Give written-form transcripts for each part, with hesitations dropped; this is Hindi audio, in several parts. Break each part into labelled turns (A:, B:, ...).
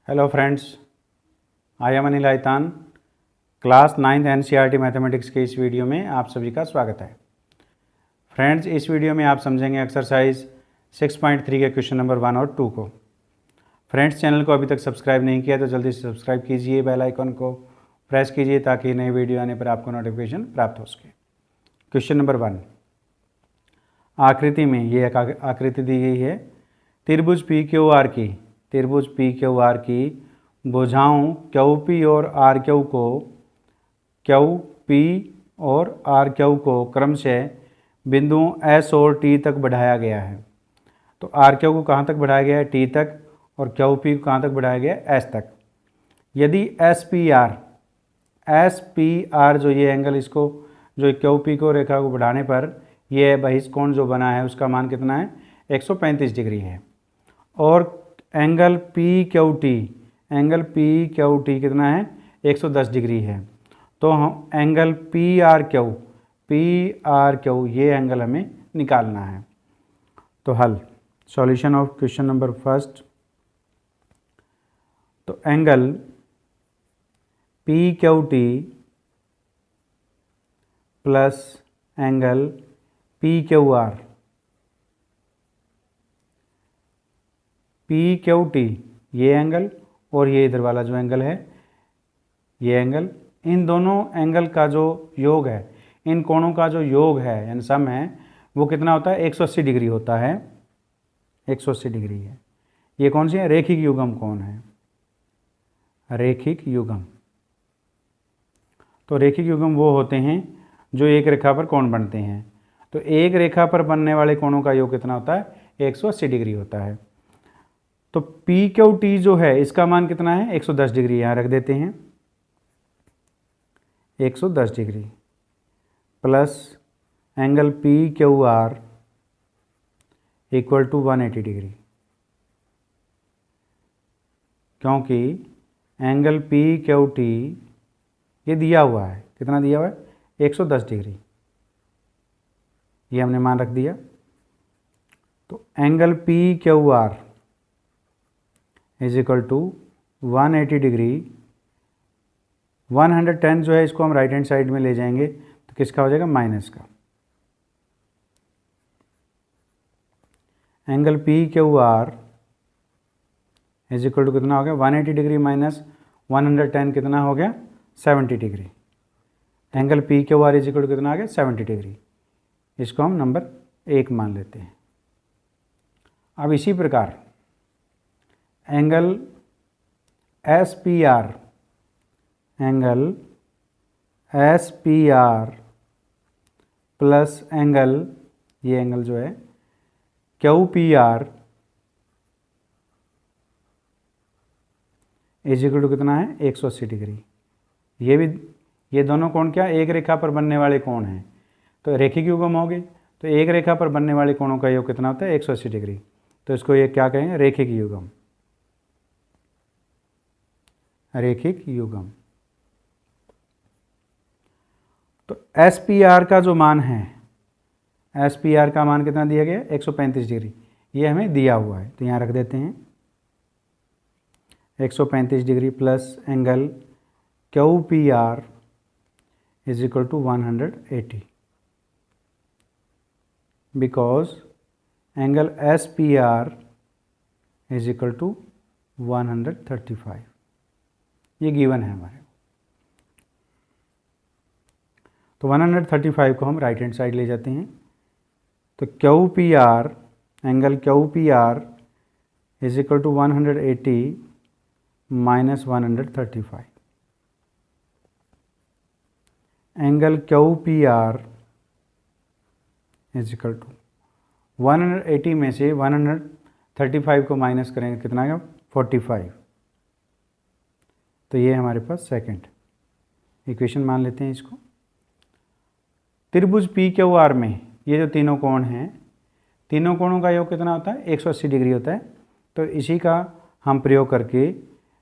A: Hello friends, I am Anil Aitan. Class 9th NCERT mathematics के इस वीडियो में आप सभी का स्वागत है। फ्रेंड्स, इस वीडियो में आप समझेंगे एक्सरसाइज 6.3 के क्वेश्चन नंबर 1 और 2 को। फ्रेंड्स, चैनल को अभी तक सब्सक्राइब नहीं किया तो जल्दी से सब्सक्राइब कीजिए, बेल आइकन को प्रेस कीजिए ताकि नए वीडियो आने पर आपको नोटिफिकेशन प्राप्त हो सके। क्वेश्चन नंबर 1, आकृति में ये एक आकृति दी गई है। त्रिभुज पी क्यू आर की भुजाओं क्यू पी और आर क्यू को क्रमशः बिंदुओं एस और टी तक बढ़ाया गया है। तो आर क्यू को कहाँ तक बढ़ाया गया है? टी तक। और क्यू पी को कहाँ तक बढ़ाया गया है? एस तक। यदि एस पी आर जो ये एंगल, इसको जो क्यू पी को रेखा को बढ़ाने पर ये बहिष्कोण जो बना है उसका मान कितना है? 135 डिग्री है। और एंगल पी क्यू टी कितना है? 110 डिग्री है। तो हम एंगल पी आर क्यू ये एंगल हमें निकालना है। तो हल, solution of question number first. तो angle P Q T plus angle P Q R, P Q T ये एंगल और ये इधर वाला जो एंगल है ये एंगल, इन दोनों एंगल का जो योग है, इन कोणों का जो योग है यानी सम है, वो कितना होता है? 180 डिग्री होता है। 180 डिग्री है। ये कौन सी है? रेखिक युग्म कोण है। रेखिक युग्म। तो रेखिक युग्म वो होते हैं जो एक रेखा पर कोण बनते हैं। तो एक रेखा पर बनने वाले कोणों का योग कितना होता है? 180 डिग्री होता है। तो पी क्यू टी जो है इसका मान कितना है? 110 डिग्री। यहाँ रख देते हैं 110 degree plus angle P Q R equal to 180 degree, क्योंकि एंगल पी क्यू टी ये दिया हुआ है। कितना दिया हुआ है? 110 डिग्री। ये हमने मान रख दिया। तो angle P Q R is equal to 180 degree. 110 जो है इसको हम राइट हैंड साइड में ले जाएंगे तो किसका हो जाएगा? माइनस का। Angle P Q R is equal to कितना हो गया? 180 डिग्री माइनस 110 कितना हो गया? 70 degree. Angle P Q R is equal to कितना आ गया? 70 डिग्री। इसको हम नंबर 1 मान लेते हैं। अब इसी प्रकार angle S P R plus angle, ये एंगल जो है Q P R is equal to कितना है? 180 डिग्री। ये दोनों कोण क्या? एक रेखा पर बनने वाले कोण हैं। तो रेखिक युग्म हो गए। तो एक रेखा पर बनने वाले कोणों का योग कितना होता है? 180 डिग्री। तो इसको ये क्या कहेंगे? रेखिक युग्म। रेखिक युग्म। तो एस पी आर का जो मान है, एस पी आर का मान कितना दिया गया? 135 डिग्री। ये हमें दिया हुआ है तो यहाँ रख देते हैं 135 degree plus angle Q P R is equal to 180, because angle S P R is equal to 135। ये गिवन है हमारे। तो 135 को हम राइट हैंड साइड ले जाते हैं। तो Q P R, angle Q P R is equal to 180 minus 135। Angle Q P R is equal to 180 में से 135 को माइनस करेंगे कितना आएगा? 45। तो ये हमारे पास सेकंड इक्वेशन मान लेते हैं इसको। त्रिभुज पी क्यू आर में ये जो तीनों कोण हैं, तीनों कोणों का योग कितना होता है? 180 डिग्री होता है। तो इसी का हम प्रयोग करके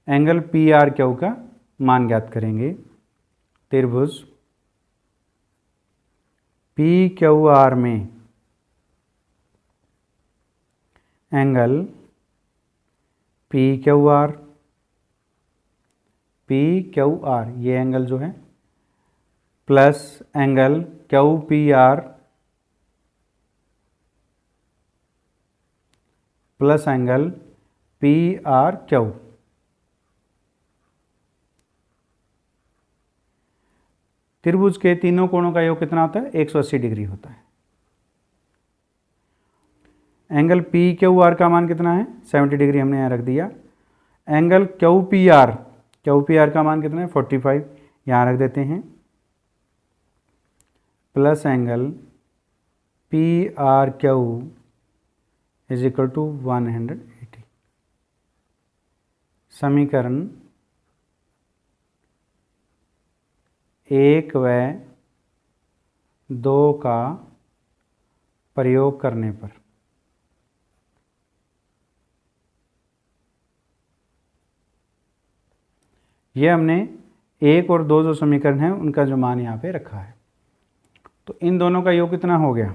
A: एंगल पी आर क्यू का मान ज्ञात करेंगे। त्रिभुज पी क्यू आर में angle P Q R P Q are, ये एंगल जो है, plus angle Q P R plus angle P R Q. त्रिभुज के तीनों कोणों का योग कितना होता है? 180 डिग्री होता है। एंगल पी क्यू आर का मान कितना है? 70 डिग्री हमने यहाँ रख दिया। एंगल क्यू पी आर का मान कितना है? 45, यहाँ रख देते हैं। Plus angle P R Q is equal to 180। समीकरण 1 व 2 का प्रयोग करने पर यह हमने 1 और 2 जो समीकरण है उनका जो मान यहाँ पे रखा है। तो इन दोनों का योग कितना हो गया?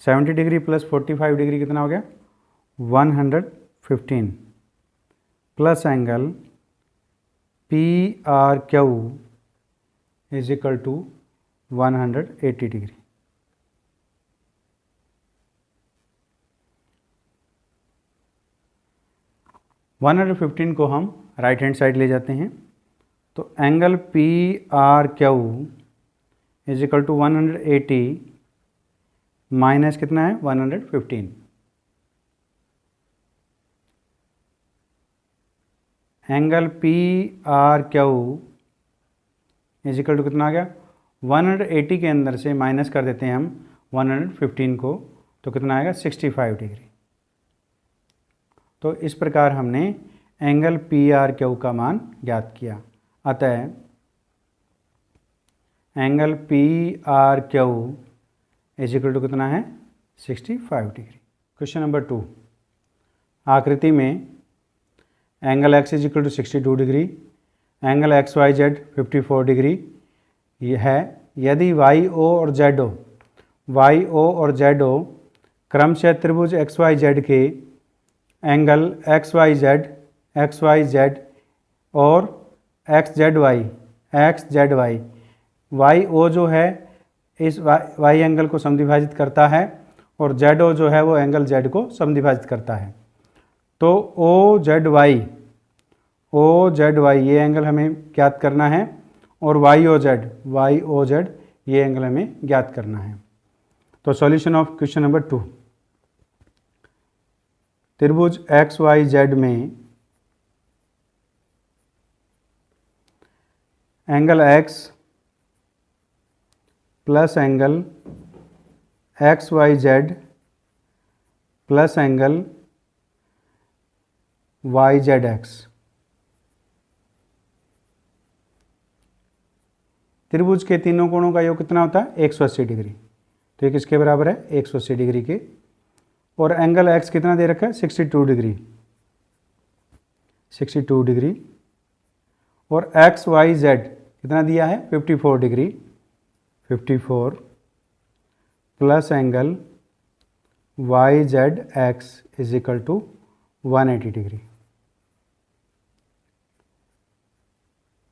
A: 70 डिग्री प्लस 45 डिग्री कितना हो गया? 115 plus angle P R Q is equal to 180 degree. One 115 को हम राइट हैंड साइड ले जाते हैं, तो angle P R Q is equal to 180 माइनस कितना है? 115। Angle P R Q is equal to कितना आ गया? 180 के अंदर से माइनस कर देते हैं हम 115 को, तो कितना आएगा? 65 डिग्री। तो इस प्रकार हमने एंगल पी आर क्यू का मान ज्ञात किया। अतः angle P R Q is equal to कितना है? 65 डिग्री। क्वेश्चन नंबर 2, आकृति में angle X is equal to 62 degree, angle X Y Z 54 degree ये है। यदि वाई ओ और जेड ओ क्रमशः त्रिभुज एक्स वाई जेड के एंगल एक्स वाई जेड और X Z Y Y O जो है इस वाई एंगल को समद्विभाजित करता है और जेड ओ जो है वो एंगल जेड को समद्विभाजित करता है। तो ओ जेड वाई ये एंगल हमें ज्ञात करना है और वाई ओ जेड ये एंगल हमें ज्ञात करना है। तो सॉल्यूशन ऑफ क्वेश्चन नंबर 2, त्रिभुज एक्स वाई जेड में angle X plus angle X Y Z plus angle Y Z X. त्रिभुज के तीनों कोणों का योग कितना होता है? 180 डिग्री। तो ये किसके बराबर है? 180 डिग्री के। और एंगल एक्स कितना दे रखा है? 62 डिग्री। और एक्स वाई जेड कितना दिया है? 54 degree plus angle Y Z X is equal to 180 degree.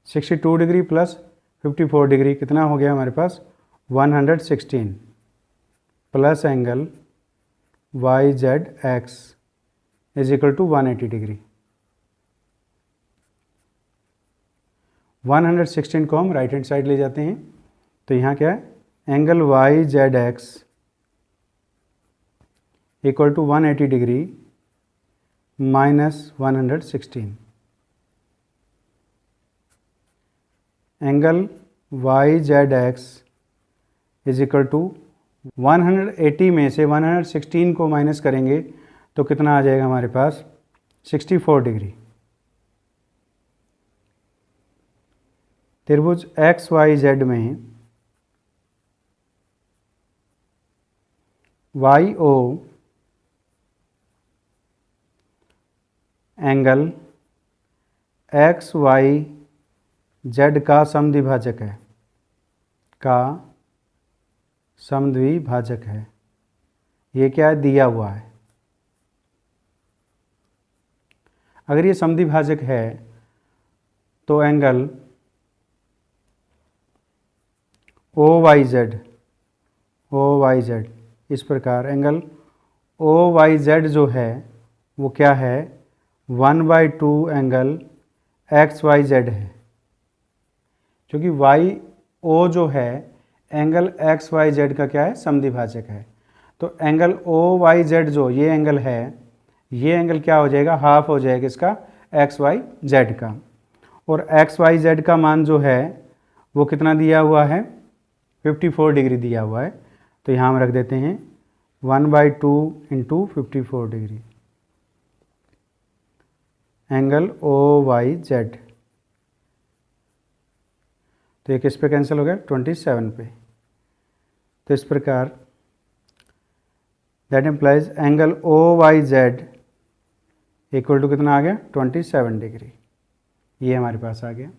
A: 62 degree plus 54 degree कितना हो गया हमारे पास? 116 plus angle Y Z X is equal to 180 degree. 116 को हम राइट हैंड साइड ले जाते हैं, तो यहाँ क्या है? Angle Y Z X equal to 180 degree minus 116। Angle Y Z X is equal to 180 में से 116 को माइनस करेंगे तो कितना आ जाएगा हमारे पास? 64 डिग्री। त्रिभुज एक्स वाई जेड में Y O angle X Y Z का समद्विभाजक है। ये क्या है? दिया हुआ है। अगर ये समद्विभाजक है तो एंगल OYZ इस प्रकार एंगल OYZ जो है वो क्या है 1/2 एंगल XYZ है, क्योंकि YO जो है एंगल XYZ का क्या है समद्विभाजक है। तो एंगल OYZ जो ये एंगल है, ये एंगल क्या हो जाएगा, हाफ हो जाएगा इसका XYZ का। और XYZ का मान जो है वो कितना दिया हुआ है 54 डिग्री दिया हुआ है। तो यहाँ हम रख देते हैं 1/2 इंटू 54 डिग्री एंगल OYZ। तो ये किस पे कैंसिल हो गया 27 पे। तो इस प्रकार that implies angle OYZ equal to कितना आ गया 27 डिग्री। ये हमारे पास आ गया।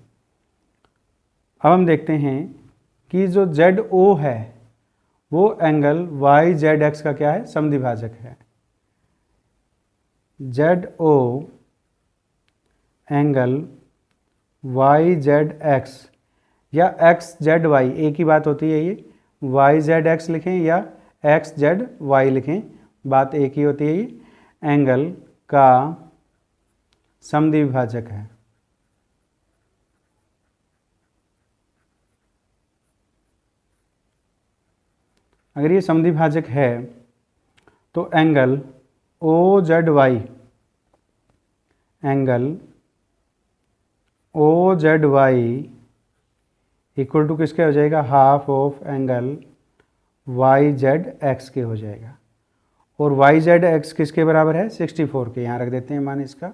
A: अब हम देखते हैं कि जो ZO है वो एंगल YZX का क्या है समद्विभाजक है। ZO एंगल YZX या XZY एक ही बात होती है, ये YZX लिखें या XZY लिखें, बात एक ही होती है। ये एंगल का समद्विभाजक है। अगर ये समद्विभाजक है तो एंगल OZY इक्वल टू किसके हो जाएगा, हाफ ऑफ एंगल YZX के हो जाएगा। और YZX किसके बराबर है 64 के। यहाँ रख देते हैं मान इसका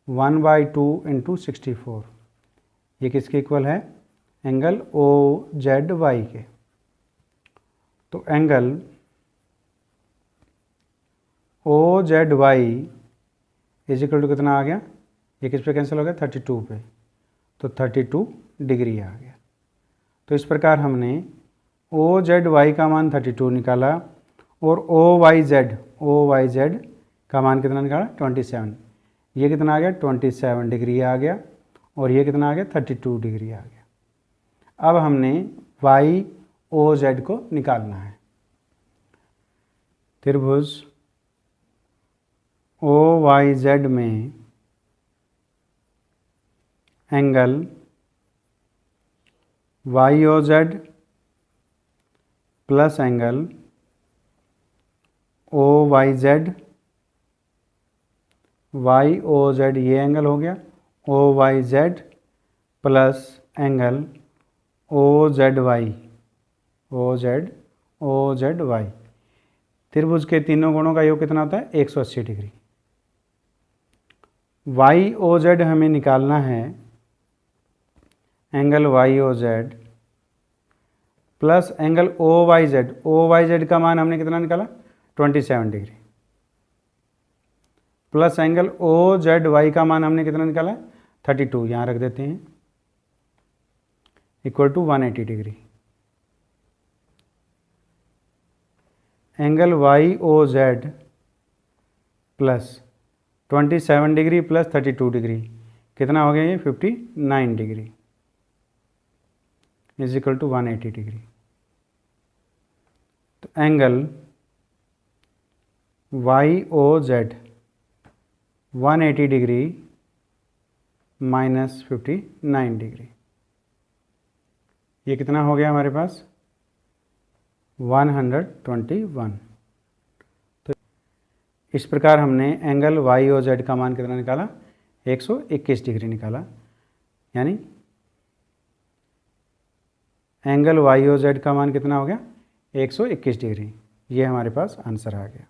A: 1/2 इंटू 64। ये किसके इक्वल है एंगल OZY के। तो angle OZY is equal to कितना आ गया, ये किस पे कैंसिल हो गया 32 पे। तो 32 डिग्री आ गया। तो इस प्रकार हमने OZY का मान 32 निकाला और OYZ का मान कितना निकाला 27। ये कितना आ गया 27 डिग्री आ गया और ये कितना आ गया 32 डिग्री आ गया। अब हमने YOZ को निकालना है। त्रिभुज OYZ में angle YOZ plus angle OYZ, YOZ ये एंगल हो गया, OYZ प्लस एंगल OZY। त्रिभुज के तीनों कोणों का योग कितना होता है 180 डिग्री। YOZ हमें निकालना है angle YOZ plus angle OYZ का मान हमने कितना निकाला 27 डिग्री, प्लस एंगल OZY का मान हमने कितना निकाला 32, यहाँ रख देते हैं, equal to 180 degree. Angle YOZ plus 27 degree plus 32 degree कितना हो गया ये 59 degree is equal to 180 degree. तो angle YOZ 180 degree minus 59 degree, ये कितना हो गया हमारे पास 121। तो इस प्रकार हमने एंगल YOZ का मान कितना निकाला 121 डिग्री निकाला, यानी एंगल YOZ का मान कितना हो गया 121 डिग्री। ये हमारे पास आंसर आ गया।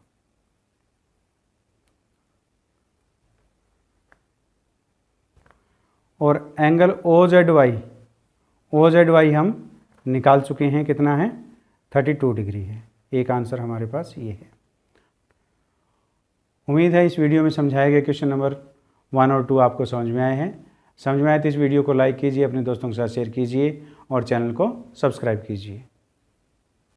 A: और एंगल OZY हम निकाल चुके हैं, कितना है 32 डिग्री है। एक आंसर हमारे पास ये है। उम्मीद है इस वीडियो में समझाए गए क्वेश्चन नंबर 1 और 2 आपको समझ में आए हैं। समझ में आए तो इस वीडियो को लाइक कीजिए, अपने दोस्तों के साथ शेयर कीजिए और चैनल को सब्सक्राइब कीजिए।